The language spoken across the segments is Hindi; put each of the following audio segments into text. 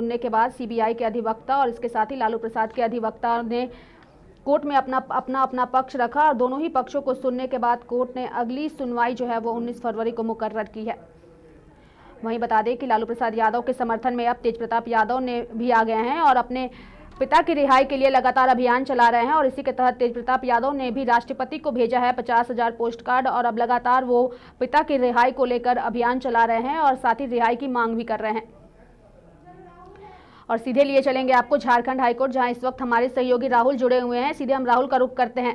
सुनने के बाद सीबीआई के अधिवक्ता और इसके साथ ही लालू प्रसाद के अधिवक्ता ने कोर्ट में अपना पक्ष रखा और दोनों ही पक्षों को सुनने के बाद कोर्ट ने अगली सुनवाई जो है वो 19 फरवरी को मुकर्रर की है। वहीं बता दें कि लालू प्रसाद यादव के समर्थन में अब तेजप्रताप यादव ने भी आ गए हैं और अपने पिता की रिहाई के लिए लगातार अभियान चला रहे हैं और इसी के तहत तेजप्रताप यादव ने भी राष्ट्रपति को भेजा है 50,000 पोस्ट कार्ड और अब लगातार वो पिता की रिहाई को लेकर अभियान चला रहे हैं और साथ ही रिहाई की मांग भी कर रहे हैं। और सीधे लिए चलेंगे आपको झारखंड हाईकोर्ट, जहां इस वक्त हमारे सहयोगी राहुल जुड़े हुए हैं। सीधे हम राहुल का रुख करते हैं।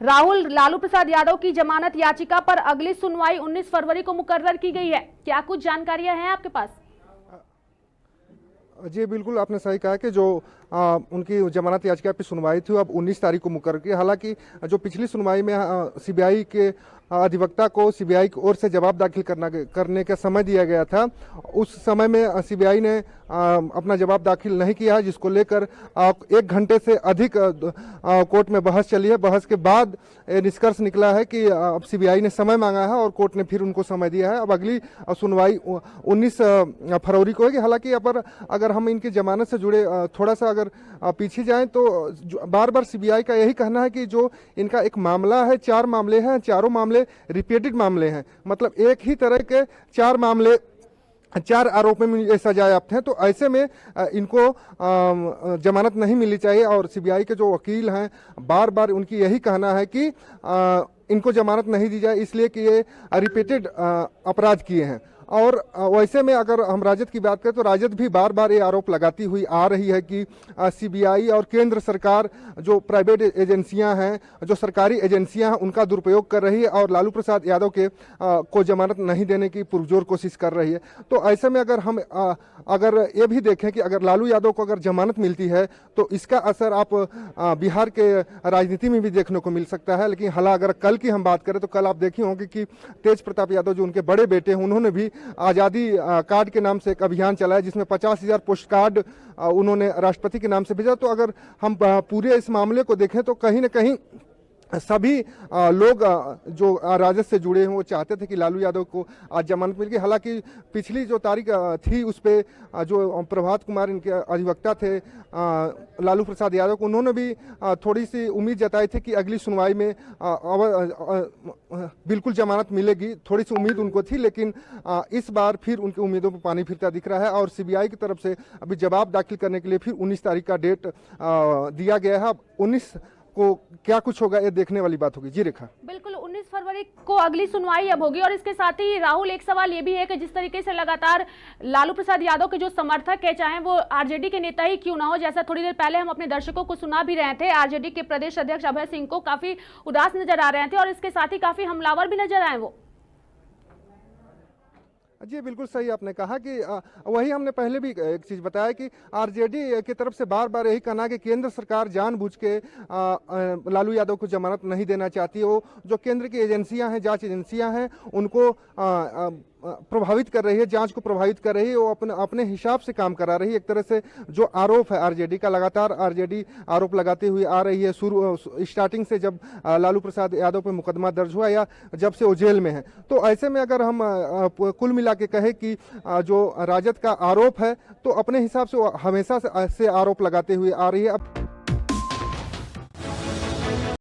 राहुल, लालू प्रसाद यादव की जमानत याचिका पर अगली सुनवाई 19 फरवरी को मुकर्रर की गई है, क्या कुछ जानकारियां हैं आपके पास? जी बिल्कुल, आपने सही कहा कि जो उनकी जमानत याचिका पर सुनवाई थी अब 19 तारीख को मुकर्रर की। हालांकि जो पिछली सुनवाई में सीबीआई के अधिवक्ता को सीबीआई की ओर से जवाब दाखिल करने का समय दिया गया था, उस समय में सीबीआई ने अपना जवाब दाखिल नहीं किया, जिसको लेकर 1 घंटे से अधिक कोर्ट में बहस चली है। बहस के बाद निष्कर्ष निकला है कि अब सीबीआई ने समय मांगा है और कोर्ट ने फिर उनको समय दिया है। अब अगली सुनवाई 19 फरवरी को होगी। हालांकि अगर हम इनकी जमानत से जुड़े थोड़ा सा अगर पीछे जाएं तो बार बार सीबीआई का यही कहना है कि जो इनका एक मामला है, 4 मामले हैं, चारों मामले रिपीटेड मामले हैं, मतलब एक ही तरह के 4 मामले 4 आरोपों में ये सजायाफ्त हैं। तो ऐसे में इनको जमानत नहीं मिलनी चाहिए और सीबीआई के जो वकील हैं बार बार उनकी यही कहना है कि इनको जमानत नहीं दी जाए, इसलिए कि ये रिपीटेड अपराध किए हैं। और वैसे में अगर हम राजद की बात करें तो राजद भी बार बार ये आरोप लगाती हुई आ रही है कि सीबीआई और केंद्र सरकार जो प्राइवेट एजेंसियां हैं, जो सरकारी एजेंसियां हैं, उनका दुरुपयोग कर रही है और लालू प्रसाद यादव के को जमानत नहीं देने की पुरजोर कोशिश कर रही है। तो ऐसे में अगर हम अगर ये भी देखें कि अगर लालू यादव को अगर जमानत मिलती है तो इसका असर आप बिहार के राजनीति में भी देखने को मिल सकता है। लेकिन हालांकि अगर कल की हम बात करें तो कल आप देखे होंगे कि तेजप्रताप यादव जो उनके बड़े बेटे हैं, उन्होंने भी आजादी कार्ड के नाम से एक अभियान चलाया जिसमें 50,000 पोस्ट कार्ड उन्होंने राष्ट्रपति के नाम से भेजा। तो अगर हम पूरे इस मामले को देखें तो कहीं न कहीं सभी लोग जो राजद से जुड़े हैं वो चाहते थे कि लालू यादव को आज जमानत मिल गई। हालांकि पिछली जो तारीख थी उस पे जो प्रभात कुमार इनके अधिवक्ता थे लालू प्रसाद यादव को, उन्होंने भी थोड़ी सी उम्मीद जताई थी कि अगली सुनवाई में बिल्कुल जमानत मिलेगी, थोड़ी सी उम्मीद उनको थी। लेकिन इस बार फिर उनकी उम्मीदों पर पानी फिरता दिख रहा है और सीबीआई की तरफ से अभी जवाब दाखिल करने के लिए फिर 19 तारीख का डेट दिया गया है। अब 19 को क्या कुछ होगा ये देखने वाली बात होगी। जी रेखा, बिल्कुल 19 फरवरी को अगली सुनवाई अब होगी। और इसके साथ ही राहुल, एक सवाल ये भी है कि जिस तरीके से लगातार लालू प्रसाद यादव के जो समर्थक है, चाहे वो आरजेडी के नेता ही क्यों ना हो, जैसा थोड़ी देर पहले हम अपने दर्शकों को सुना भी रहे थे, आरजेडी के प्रदेश अध्यक्ष अभय सिंह को काफी उदास नजर आ रहे थे और इसके साथ ही काफी हमलावर भी नजर आए वो। जी बिल्कुल सही आपने कहा कि वही हमने पहले भी एक चीज़ बताया कि आरजेडी की तरफ से बार बार यही कहना कि केंद्र सरकार जानबूझ के लालू यादव को जमानत नहीं देना चाहती है। वो जो केंद्र की एजेंसियां हैं, जांच एजेंसियां हैं, उनको प्रभावित कर रही है, जांच को प्रभावित कर रही है, वो अपने हिसाब से काम करा रही है। एक तरह से जो आरोप है आरजेडी का, लगातार आरजेडी आरोप लगाते हुए आ रही है स्टार्टिंग से, जब लालू प्रसाद यादव पर मुकदमा दर्ज हुआ या जब से वो जेल में है। तो ऐसे में अगर हम कुल मिला के कहे कि जो राजद का आरोप है तो अपने हिसाब से वो हमेशा से आरोप लगाते हुए आ रही है। अब